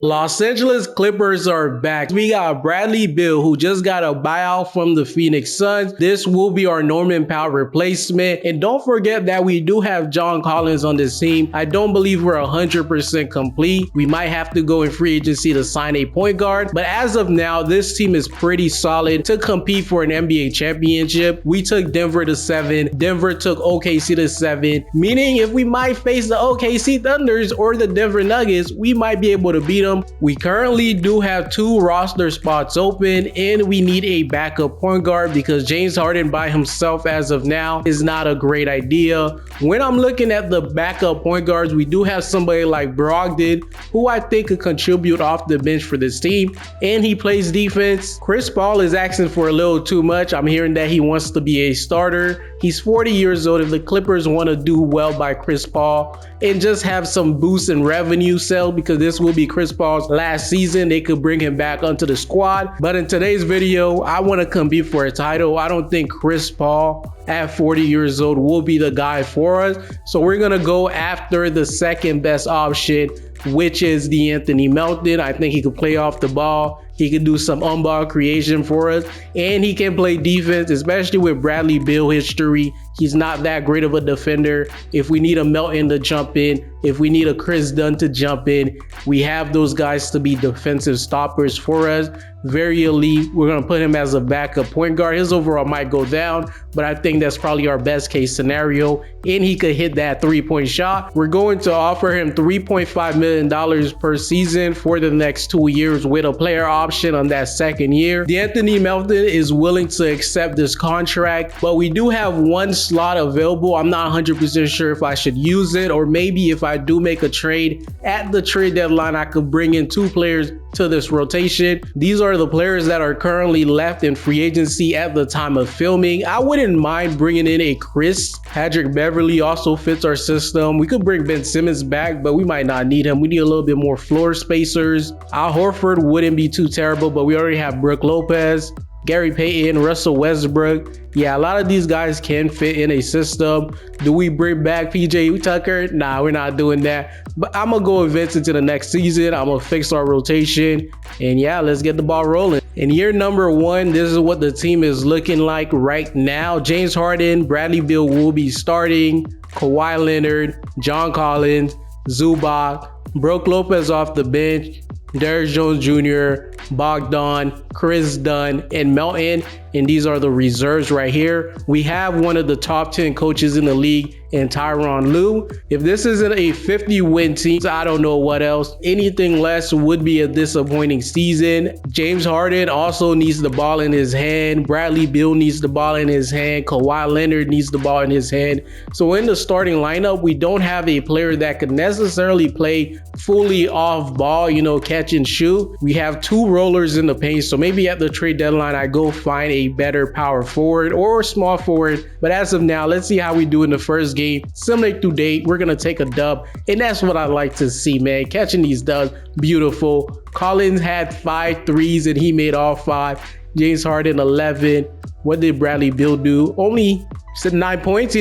Los Angeles Clippers are back. We got Bradley Beal, who just got a buyout from the Phoenix Suns. This will be our Norman Powell replacement. And don't forget that we do have John Collins on this team. I don't believe we're 100% complete. We might have to go in free agency to sign a point guard. But as of now, this team is pretty solid to compete for an NBA championship. We took Denver to 7. Denver took OKC to 7. Meaning if we might face the OKC Thunders or the Denver Nuggets, we might be able to beat them. We currently do have 2 roster spots open and we need a backup point guard because James Harden by himself as of now is not a great idea. When I'm looking at the backup point guards, we do have somebody like Brogdon, who I think could contribute off the bench for this team, and he plays defense. Chris Paul is asking for a little too much. I'm hearing that he wants to be a starter. He's 40 years old. If the Clippers want to do well by Chris Paul and just have some boost in revenue sale, because this will be Chris Paul's last season, they could bring him back onto the squad. But in today's video, I want to compete for a title. I don't think Chris Paul at 40 years old will be the guy for us. So we're going to go after the second best option, which is Anthony Melton. I think he could play off the ball. He can do some on-ball creation for us, and he can play defense, especially with Bradley Beal history. He's not that great of a defender. If we need a Melton to jump in, if we need a Chris Dunn to jump in, we have those guys to be defensive stoppers for us. Very elite. We're going to put him as a backup point guard. His overall might go down, but I think that's probably our best case scenario, and he could hit that 3-point shot. We're going to offer him $3.5 million per season for the next 2 years with a player option on that second year. Anthony Melton is willing to accept this contract, but we do have 1 slot available. I'm not 100% sure if I should use it, or maybe if I do make a trade at the trade deadline, I could bring in 2 players to this rotation. These are the players that are currently left in free agency at the time of filming. I wouldn't mind bringing in a Chris. Patrick Beverley also fits our system. We could bring Ben Simmons back, but we might not need him. We need a little bit more floor spacers. Al Horford wouldn't be too terrible, but we already have Brook Lopez, Gary Payton, Russell Westbrook. Yeah, a lot of these guys can fit in a system. Do we bring back PJ Tucker? Nah, we're not doing that. But I'm going to go advance into the next season. I'm going to fix our rotation. And yeah, let's get the ball rolling. In year number 1, this is what the team is looking like right now. James Harden, Bradley Beal will be starting. Kawhi Leonard, John Collins, Zubac, Brook Lopez off the bench, Derrick Jones Jr., Bogdan, Chris Dunn, and Melton. And these are the reserves right here. We have one of the top 10 coaches in the league in Tyronn Lue. If this isn't a 50-win team, I don't know what else. Anything less would be a disappointing season. James Harden also needs the ball in his hand. Bradley Beal needs the ball in his hand. Kawhi Leonard needs the ball in his hand. So in the starting lineup, we don't have a player that could necessarily play fully off ball, catch and shoot. We have 2 rollers in the paint. So maybe at the trade deadline, I go find a better power forward or small forward. But as of now, let's see how we do in the first game. Simulate through date. We're going to take a dub. And that's what I like to see, man. Catching these dubs, beautiful. Collins had 5 threes and he made all 5. James Harden 11. What did Bradley Beal do? Only 9 points,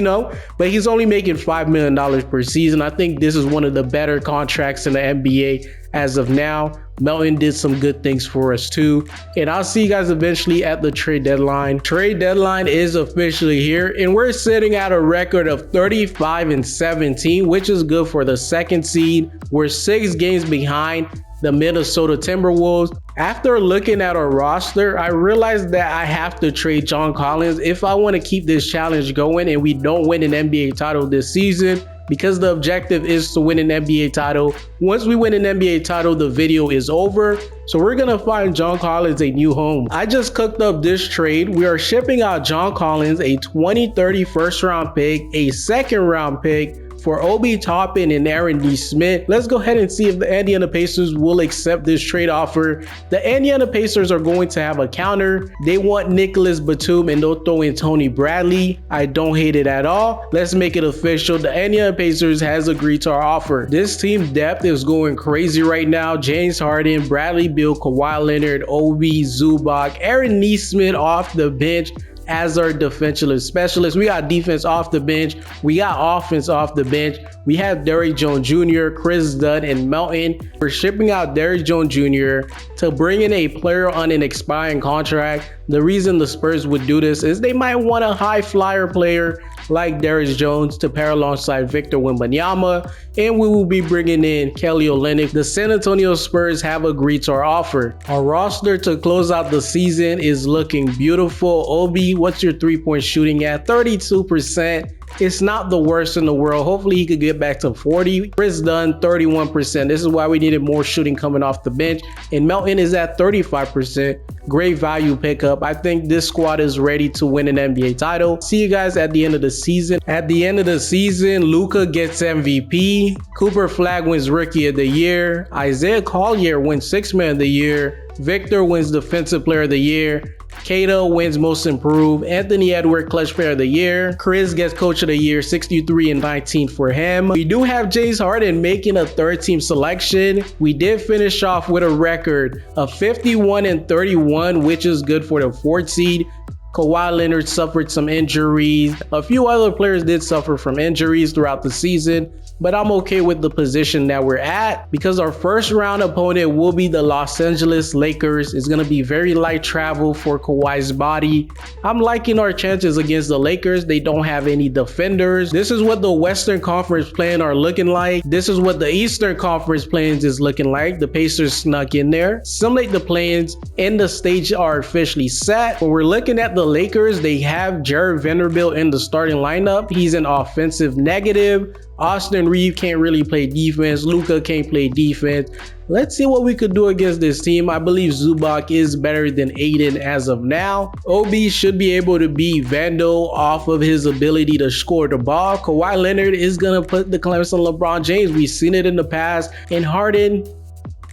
but he's only making $5 million per season. I think this is one of the better contracts in the NBA as of now. Melton did some good things for us too. And I'll see you guys eventually at the trade deadline. Trade deadline is officially here, and we're sitting at a record of 35-17, which is good for the 2nd seed. We're 6 games behind the Minnesota Timberwolves. After looking at our roster, I realized that I have to trade John Collins if I want to keep this challenge going and we don't win an NBA title this season, because the objective is to win an NBA title. Once we win an NBA title, the video is over. So we're going to find John Collins a new home. I just cooked up this trade. We are shipping out John Collins a 2030 first-round pick, a second-round pick, for Obi Toppin and Aaron D. Smith. Let's go ahead and see if the Indiana Pacers will accept this trade offer. The Indiana Pacers are going to have a counter. They want Nicholas Batum and they'll throw in Tony Bradley. I don't hate it at all. Let's make it official. The Indiana Pacers has agreed to our offer. This team depth is going crazy right now. James Harden, Bradley Beal, Kawhi Leonard, Obi, Zubac, Aaron Nesmith off the bench. as our defensive specialist. We got defense off the bench. We got offense off the bench. We have Derrick Jones Jr., Chris Dunn, and Melton. We're shipping out Derrick Jones Jr. to bring in a player on an expiring contract. The reason the Spurs would do this is they might want a high flyer player like Derrick Jones to pair alongside Victor Wembanyama, and we will be bringing in Kelly Olynyk. The San Antonio Spurs have agreed to our offer. Our roster to close out the season is looking beautiful. Obi, what's your three-point shooting at? 32%. It's not the worst in the world. Hopefully he could get back to 40. Chris Dunn, 31%. This is why we needed more shooting coming off the bench. And Melton is at 35%. Great value pickup. I think this squad is ready to win an NBA title. See you guys at the end of the season. At the end of the season, Luka gets MVP. Cooper Flagg wins Rookie of the Year. Isaiah Collier wins Sixth Man of the Year. Victor wins Defensive Player of the Year. Cato wins Most Improved. Anthony Edwards Clutch Player of the Year. Chris gets Coach of the Year, 63 and 19 for him. We do have James Harden making a third team selection. We did finish off with a record of 51 and 31, which is good for the 4th seed. Kawhi Leonard suffered some injuries. A few other players did suffer from injuries throughout the season, but I'm okay with the position that we're at because our first round opponent will be the Los Angeles Lakers. It's going to be very light travel for Kawhi's body. I'm liking our chances against the Lakers. They don't have any defenders. This is what the Western Conference plans are looking like. This is what the Eastern Conference plans is looking like. The Pacers snuck in there. Simulate the plans and the stage are officially set. When we're looking at the Lakers, they have Jared Vanderbilt in the starting lineup. He's an offensive negative. Austin Reeves can't really play defense. Luka can't play defense. Let's see what we could do against this team. I believe Zubac is better than Aiden as of now. Obi should be able to beat Vando off of his ability to score the ball. Kawhi Leonard is going to put the clamps on LeBron James. We've seen it in the past. And Harden,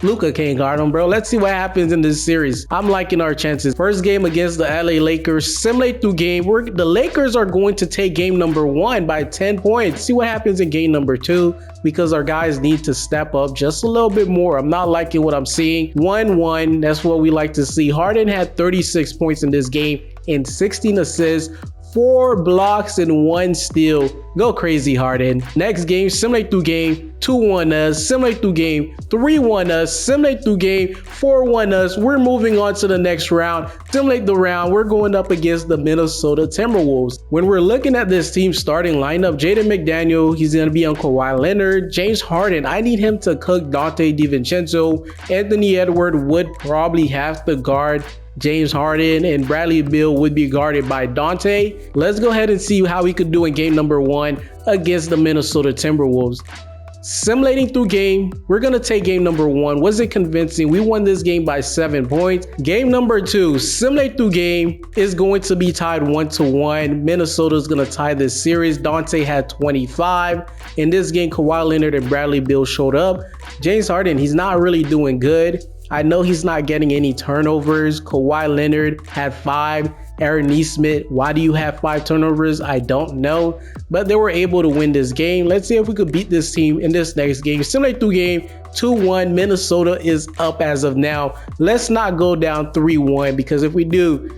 Luka can't guard him, bro. Let's see what happens in this series. I'm liking our chances. First game against the LA Lakers. Simulate through game. The Lakers are going to take game number 1 by 10 points. See what happens in game number 2 because our guys need to step up just a little bit more. I'm not liking what I'm seeing. 1-1. That's what we like to see. Harden had 36 points in this game and 16 assists. 4 blocks and 1 steal. Go crazy, Harden. Next game, simulate through game. 2-1 us. Simulate through game. 3-1 us. Simulate through game. 4-1 us. We're moving on to the next round. Simulate the round. We're going up against the Minnesota Timberwolves. When we're looking at this team starting lineup, Jaden McDaniel, he's going to be on Kawhi Leonard. James Harden, I need him to cook Dante DiVincenzo. Anthony Edwards would probably have to guard James Harden, and Bradley Beal would be guarded by Dante. Let's go ahead and see how we could do in game number 1 against the Minnesota Timberwolves. Simulating through game, we're going to take game number 1. Was it convincing? We won this game by 7 points. Game number 2, simulate through game, is going to be tied 1-1. Minnesota is going to tie this series. Dante had 25. In this game, Kawhi Leonard and Bradley Beal showed up. James Harden, he's not really doing good. I know he's not getting any turnovers. Kawhi Leonard had 5. Aaron Nesmith, why do you have 5 turnovers? I don't know, but they were able to win this game. Let's see if we could beat this team in this next game. Simulate through game, 2-1. Minnesota is up as of now. Let's not go down 3-1 because if we do,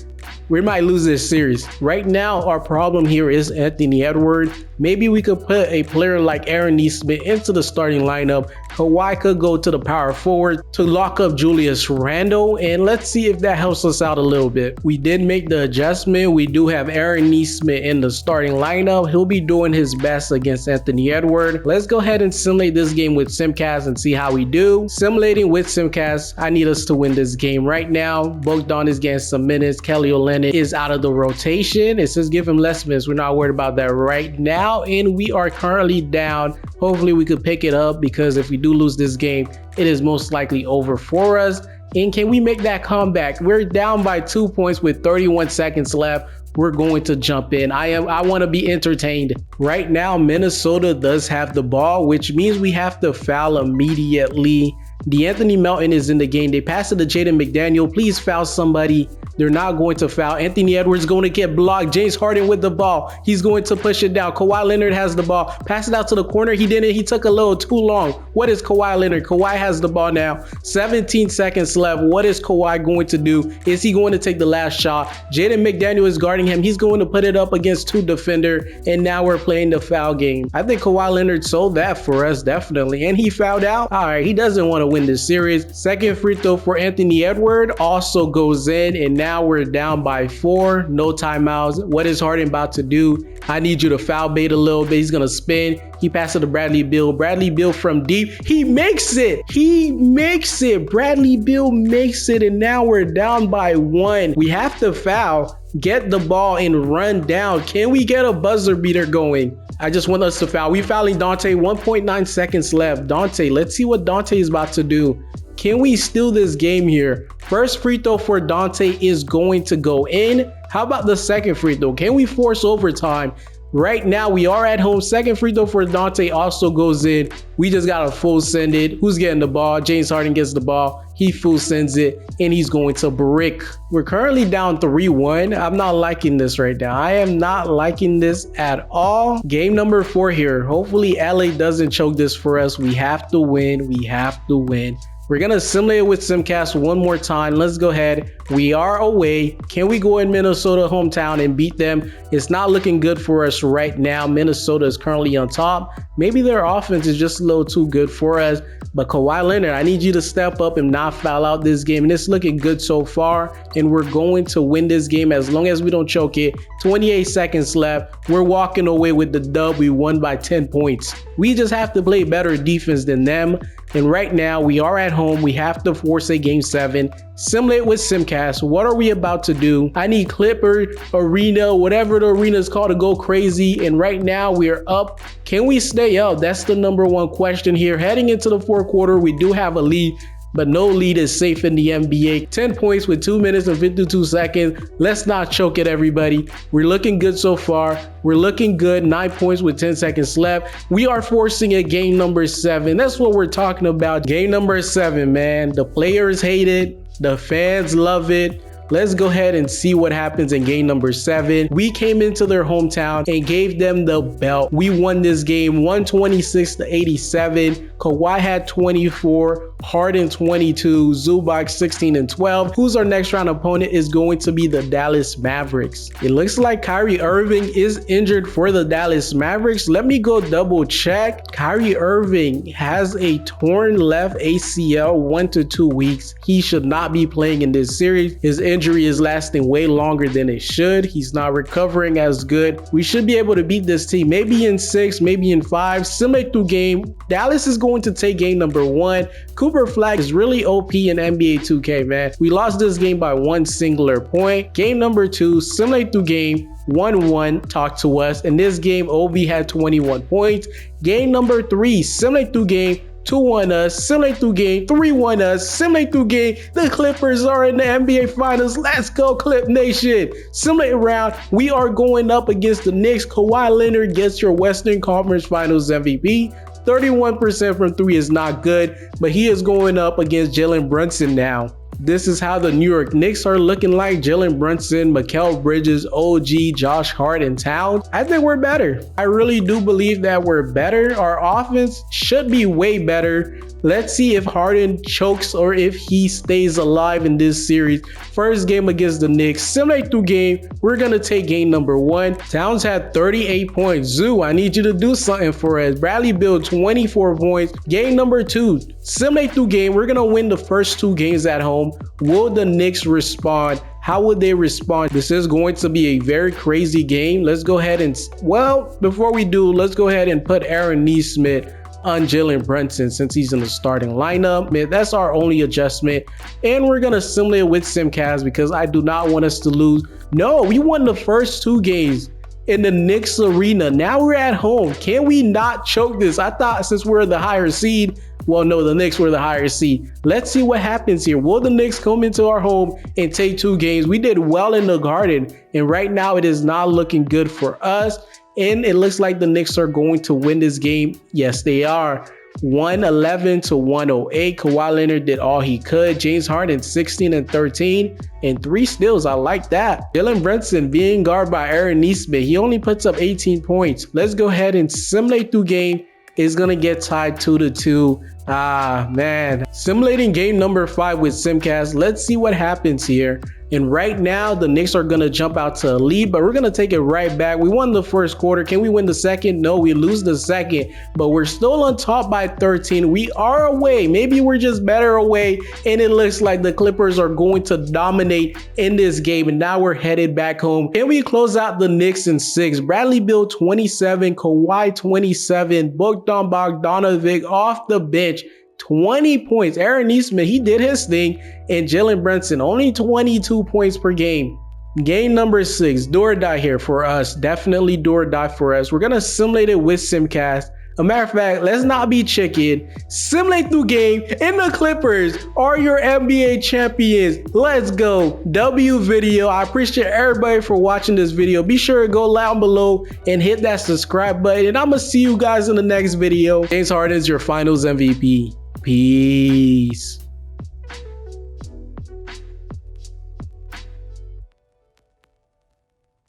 we might lose this series. Right now, our problem here is Anthony Edwards. Maybe we could put a player like Aaron Nesmith into the starting lineup. Kawhi could go to the power forward to lock up Julius Randle, and let's see if that helps us out a little bit. We did make the adjustment. We do have Aaron Nesmith in the starting lineup. He'll be doing his best against Anthony Edwards. Let's go ahead and simulate this game with Simcast and see how we do. Simulating with Simcast, I need us to win this game right now. Bogdan is getting some minutes. Kelly Olynyk is out of the rotation. It says give him less minutes. We're not worried about that right now, and we are currently down. Hopefully we could pick it up because if we do lose this game, it is most likely over for us. And can we make that comeback? We're down by 2 points with 31 seconds left. We're going to jump in. I want to be entertained. Right now, Minnesota does have the ball, which means we have to foul immediately. DeAnthony Melton is in the game. They pass it to Jaden McDaniel. Please foul somebody. They're not going to foul. Anthony Edwards going to get blocked. James Harden with the ball. He's going to push it down. Kawhi Leonard has the ball. Pass it out to the corner. He didn't. He took a little too long. What is Kawhi Leonard? Kawhi has the ball now. 17 seconds left. What is Kawhi going to do? Is he going to take the last shot? Jaden McDaniel is guarding him. He's going to put it up against two defender, and now we're playing the foul game. I think Kawhi Leonard sold that for us, definitely. And he fouled out. All right, he doesn't want to win this series. Second free throw for Anthony Edwards also goes in, and now we're down by 4. No timeouts. What is Harden about to do? I need you to foul bait a little bit. He's going to spin. He passes it to Bradley Beal. Bradley Beal from deep. He makes it. He makes it. Bradley Beal makes it, and now we're down by 1. We have to foul, get the ball, and run down. Can we get a buzzer beater going? I just want us to foul. We fouling Dante. 1.9 seconds left. Dante, let's see what Dante is about to do. Can we steal this game here? First free throw for Dante is going to go in. How about the second free throw? Can we force overtime? Right now, we are at home. Second free throw for Dante also goes in. We just got to full send it. Who's getting the ball? James Harden gets the ball. He full sends it, and he's going to brick. We're currently down 3-1. I'm not liking this right now. I am not liking this at all. Game number 4 here. Hopefully, LA doesn't choke this for us. We have to win. We have to win. We're going to simulate it with Simcast one more time. Let's go ahead. We are away. Can we go in Minnesota hometown and beat them? It's not looking good for us right now. Minnesota is currently on top. Maybe their offense is just a little too good for us. But Kawhi Leonard, I need you to step up and not foul out this game. And it's looking good so far. And we're going to win this game as long as we don't choke it. 28 seconds left. We're walking away with the dub. We won by 10 points. We just have to play better defense than them. And right now, we are at home. We have to force a game 7. Simulate with Simcast. What are we about to do? I need Clipper, Arena, whatever the arena is called, to go crazy. And right now, we are up. Can we stay up? That's the number one question here. Heading into the fourth quarter, we do have a lead, but no lead is safe in the NBA. 10 points with 2 minutes and 52 seconds. Let's not choke it, everybody. We're looking good so far. We're looking good. 9 points with 10 seconds left. We are forcing a game number 7. That's what we're talking about. Game number 7, man. The players hate it. The fans love it. Let's go ahead and see what happens in game number 7. We came into their hometown and gave them the belt. We won this game 126-87. Kawhi had 24, Harden 22, Zubac 16 and 12. Who's our next round opponent is going to be the Dallas Mavericks. It looks like Kyrie Irving is injured for the Dallas Mavericks. Let me go double check. Kyrie Irving has a torn left ACL 1 to 2 weeks. He should not be playing in this series. His injury is lasting way longer than it should. He's not recovering as good. We should be able to beat this team, maybe in 6, maybe in 5. Simulate through game. Dallas is going to take game number 1. Cooper Flag is really OP in NBA 2K, man. We lost this game by 1 singular point. Game number 2, simulate through game. 1-1, talk to us. In this game, Obi had 21 points. Game number 3, simulate through game. 2-1 us, simulate through game. 3-1 us, simulate through game. The Clippers are in the NBA Finals. Let's go, Clip Nation. Simulate round. We are going up against the Knicks. Kawhi Leonard gets your Western Conference Finals MVP. 31% from 3 is not good, but he is going up against Jalen Brunson now. This is how the New York Knicks are looking like. Jalen Brunson, Mikal Bridges, OG, Josh Hart, and Towns. I think we're better. I really do believe that we're better. Our offense should be way better. Let's see if Harden chokes or if he stays alive in this series. First game against the Knicks. Simulate through game. We're going to take game number 1. Towns had 38 points. Zoo, I need you to do something for us. Bradley Beal, 24 points. Game number 2. Simulate through game. We're going to win the first 2 games at home. Will the Knicks respond? How would they respond? This is going to be a very crazy game. Let's go ahead and, well, before we do, let's go ahead and put Aaron Nesmith on Jalen Brunson since he's in the starting lineup. Man, that's our only adjustment. And we're going to simulate with Simcast because I do not want us to lose. No, we won the first 2 games in the Knicks arena. Now we're at home. Can we not choke this? I thought since we're the higher seed, well, no, the Knicks were the higher seed. Let's see what happens here. Will the Knicks come into our home and take 2 games? We did well in the Garden, and right now it is not looking good for us. And it looks like the Knicks are going to win this game. Yes, they are. 111 to 108. Kawhi Leonard did all he could. James Harden 16 and 13 and 3 steals. I like that. Jalen Brunson being guarded by Aaron Nesmith. He only puts up 18 points. Let's go ahead and simulate through game. It's gonna get tied 2-2. Man. Simulating game number 5 with Simcast. Let's see what happens here. And right now, the Knicks are going to jump out to a lead, but we're going to take it right back. We won the first quarter. Can we win the second? No, we lose the second, but we're still on top by 13. We are away. Maybe we're just better away, and it looks like the Clippers are going to dominate in this game, and now we're headed back home. Can we close out the Knicks in 6? Bradley Beal 27, Kawhi 27, Bogdan Bogdanovic off the bench. 20 points. Aaron Nesmith, he did his thing. And Jalen Brunson, only 22 points per game. Game number 6, do or die here for us. Definitely do or die for us. We're going to simulate it with Simcast. A matter of fact, let's not be chicken. Simulate through game, and the Clippers are your NBA champions. Let's go. W video. I appreciate everybody for watching this video. Be sure to go down below and hit that subscribe button. And I'm going to see you guys in the next video. James Harden is your finals MVP. Peace.